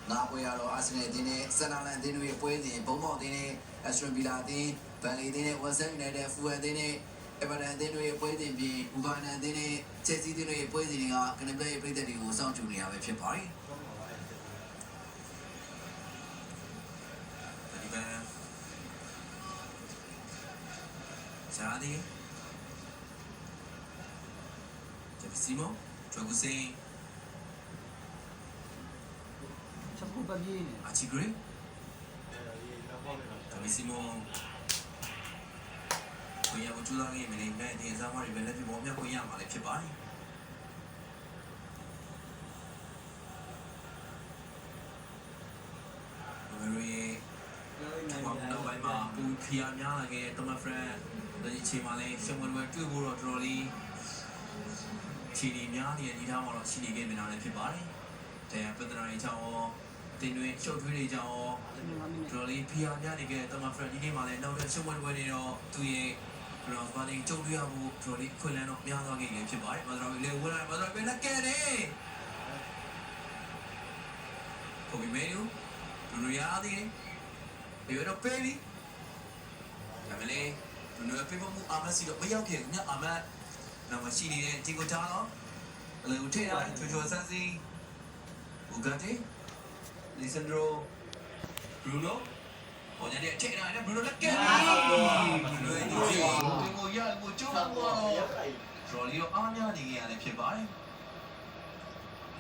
ငါပွဲရတော့အာဆင်နယ်အသင်းနဲ့ဆန်နာလန်အသင်းတို့ရဲ့ပွဲစဉ်ဘုံပေါက်အသင်းနဲ့အက်စထရွန်ဗီလာအသင်းဗန်လီအသင်းနဲ့ဝက်ဆန်ယူနိုက်တက်ဖူအယ်အသင်းနဲ့အဗာတန်အသင်းတို့ရဲ့ပွဲစဉ်ပြင်ဘူဗာနန်အသင်းနဲ့ချက်စီးအသင်းတို့ရဲ့ပွဲစဉ်တွေကကနေပလက်ရဲ့ပြည်သက်တွေကိုစောင့်ကြည့်နေရပဲဖြစ်ပါတယ်ဒီပန်ဇာဒီဂျက်စီမိုဂျိုဂူစင်ချက်ဖို့ပဲပြေးနေ အာချီဂရီဂျက်စီမိုကိုရဘူးကျူလာကြီးမင်းနဲ့တင်စားမတွေပဲလက်ပြပေါ်မြတ်ကိုရမှာလည်းဖြစ်ပါတယ်နောက်ပိုင်းမှာပူဖီယာများလာခဲ့တမဖရန်ဒီချိန်မှာလည်းရှုံးဝင်တွေ့ဖို့တော့တော်တော်လေးခြေတွေများနေတဲ့အနေအထားမှာတော့ရှိနေခဲ့နေတာလည်းဖြစ်ပါတယ်။တရားပဒနာရေးကြောင့်ရောတင်တွေရှုပ်ထွေးတွေကြောင့်ရောတော်တော်လေးဖီယာများနေခဲ့တမဖရန်ဒီနေ့မှာလည်းနောက်တဲ့ရှုံးဝင်နေတော့သူရဲ့ဘရော့ဘာလေးကြုံတွေ့ရဖို့တော်တော်လေးခွင့်လန်းတော့များသွားခဲ့ဖြစ်ပါတယ်။မတော်လေးဝင်လာမတော်လေးလက်ကဲတယ်။ကိုဗီမေနူလူရသည်ဒီတော့ပေးပြီဒါမလေးဘယ်လိုပေးဖို့အမစီတော့မရောက်ခင်ညအမနာမရှိနေတဲ့ဒီကိုထားတော့အလေဦးထဲရချိုချိုဆန်းစီဘူဂတ်တီလီဆန်ဒရိုဘရူနိုဟိုညတဲ့ချိန်ရတယ်ဘရူနိုလက်ကဲဘရူနိုဒီကိုရကိုကျိုးတော့ရော်လီရောအားများနေကြရတယ်ဖြစ်ပါတယ်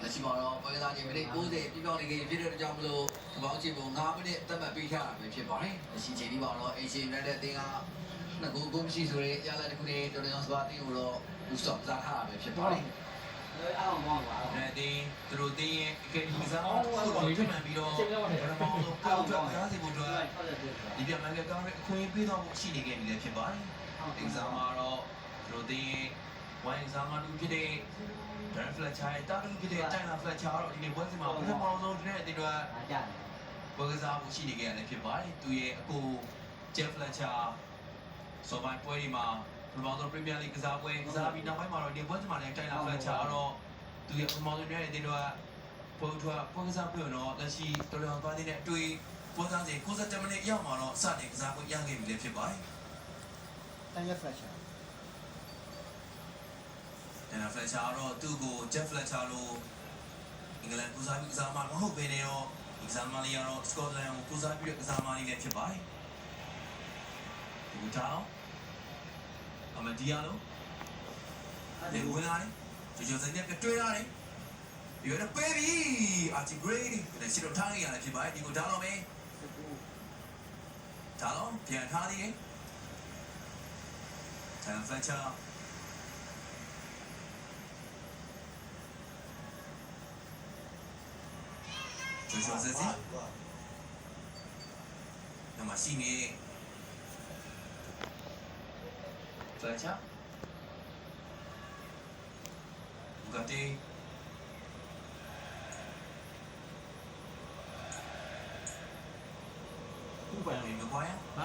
လက်ရှိမှာတော့ပွဲစားချင်းမိနစ်90ပြပြောင်းနေကြဖြစ်တဲ့ကြောင့်မလို့ဒီပေါင်းချိန်ပုံ9မိနစ်သတ်မှတ်ပေးထားတာပဲဖြစ်ပါတယ်။လက်ရှိချိန်ဒီမှာတော့ Asian United အသင်းကနှစ်ဂိုးကိုမရှိဆိုရင်ရလာတစ်ခုနဲ့တော်တော်စပါတင်ကိုတော့ဘူးစတော့စားထားတာပဲဖြစ်ပါတယ်။အောင်မောင်းပါ အဲဒီသူတို့တင်းရဲ့အကယ်ဒမီစားကိုတော့ပြန်မှန်ပြီးတော့ဘယ်လိုမှမဟုတ်တော့ကောက်တော့ရားစီဖို့အတွက်ဒီပြမန်ကကောင်းတဲ့အခွင့်အရေးပေးတော့ရှိနေခဲ့ပြီလည်းဖြစ်ပါတယ်။ဒီစားမှာတော့သူတို့တင်းရဲ့ဝိုင်းစားမှာတူဖြစ်တဲ့ဒန်ဖလက်ချာတာတူဖြစ်တဲ့တိုင်းလာဖလက်ချာတော့ဒီနေ့ပွဲစဉ်မှာပထမဆုံးတဲ့ဒီတော့ပွဲကစားဖို့ရှိနေခဲ့ရတယ်ဖြစ်ပါတယ်။သူရဲ့အကိုဂျက်ဖလက်ချာဆိုပိုင်းပွဲဒီမှာပထမဆုံးပရီးမီယာလိဂ်ကစားပွဲကစားပြီးနောက်ပိုင်းမှာတော့ဒီပွဲစဉ်မှာလည်းတိုင်းလာဖလက်ချာတော့သူရဲ့ပထမဆုံးတဲ့ဒီတော့ပွဲကစားပွဲတော့လက်ရှိတော်တော်သွားတဲ့အတွေ့ပွဲစားစဉ်90မိနစ်ရောက်မှာတော့စတင်ကစားပွဲရခဲ့ပြီလည်းဖြစ်ပါတယ်။တန်ရဖလက်ချာဒါဖလက်ချာတော့သူ့ကိုဂျက်ဖလက်ချာလို့အင်္ဂလန်ကူစားပြီးကစားမှမဟုတ်ဘဲနဲ့တော့ဒီကစားမလေးကတော့စကော့တလန်ကိုကူစားပြီးတဲ့ကစားမလေးလည်းဖြစ်ပါတယ်ဒီတောင်းအမဒီယာလို့ဒီဝင်လာတယ်ကျော်စင်ကတွေ့ရတယ်ဒီကတော့ပေးပြီအာချီဂရေးဒီစီတော့ထားရရတယ်ဖြစ်ပါတယ်ဒီကိုထားတော့မယ်ထားတော့ပြန်ထားသေးတယ်ဂျက်ဖလက်ချာ就说这些，那么心里，再讲，不搞定，你没关呀？啊？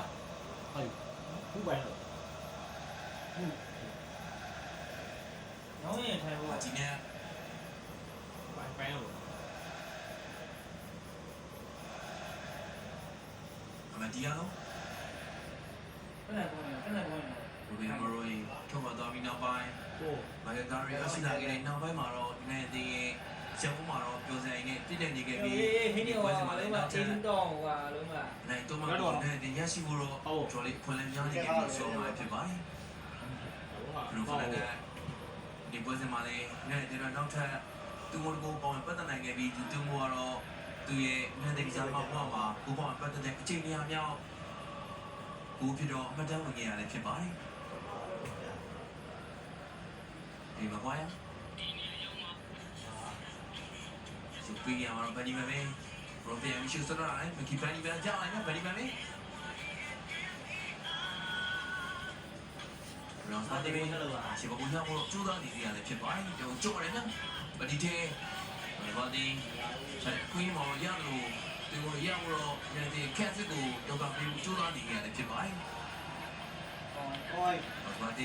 哎，500了。ရောင်းရင်ထိုင်ဖို့今天500了。အမဒီယာလို့ ခဏကောင်းနေခဏကောင်းနေဘူဘီမရိုကြီးထုတ်မှသွားပြီးနောက်ပိုင်းမာကကာရီအရှိလာခဲ့တဲ့နောက်ပိုင်းမှာတော့ဒီနေ့ဒီရှေ့မှာတော့ပြောစရာနဲ့တည်တဲ့နေခဲ့ပြီး ဟင်းနေဟောလုံးဝတင်းတော့ဟိုလုံးဝနိုင်တော့မှတော့ဒီရရှိဖို့တော့ကျော်လေးခွင့်လန်းများနေခဲ့ပြီးဆိုမှဖြစ်ပါတယ်ဘလူးဖလန်ကဒီပွဲစဉ်မှာလည်းနဲ့ဒီတော့နောက်ထပ်သူ့ကိုပေါင်းပတ်သက်နိုင်ခဲ့ပြီးသူ့ကိုကတော့သူရဲ့မြန်တဲ့ကစားမဘဝမှာကိုပေါင်းပတ်သက်တဲ့အချိန်များများကိုဖြစ်တော့အမှတ်တမ်းဝင်ခဲ့ရတယ်ဖြစ်ပါတယ်ဒီမှာကွာသူပြရမှာဗန်ဒီမဲမဲရိုဗီယာမရှိစတော့အဲ့မကီဗန်ဒီမဲကြောင်းအဲ့ဗန်ဒီမဲမဲရောဖတ်တယ်ရှိဘဘူးညမို့ကျူးသားနေရတယ်ဖြစ်ပါတယ်တော့ကြောက်ရတယ်နော်ဗဒီတဲ့ဘာဒီဆက်ကွင်းမော်ရလို့ဒီကိုရတော့ဒီကက်စစ်ကိုတော့ပြီးကျူးသားနေရတယ်ဖြစ်ပါတယ်အော်ဘာဒီ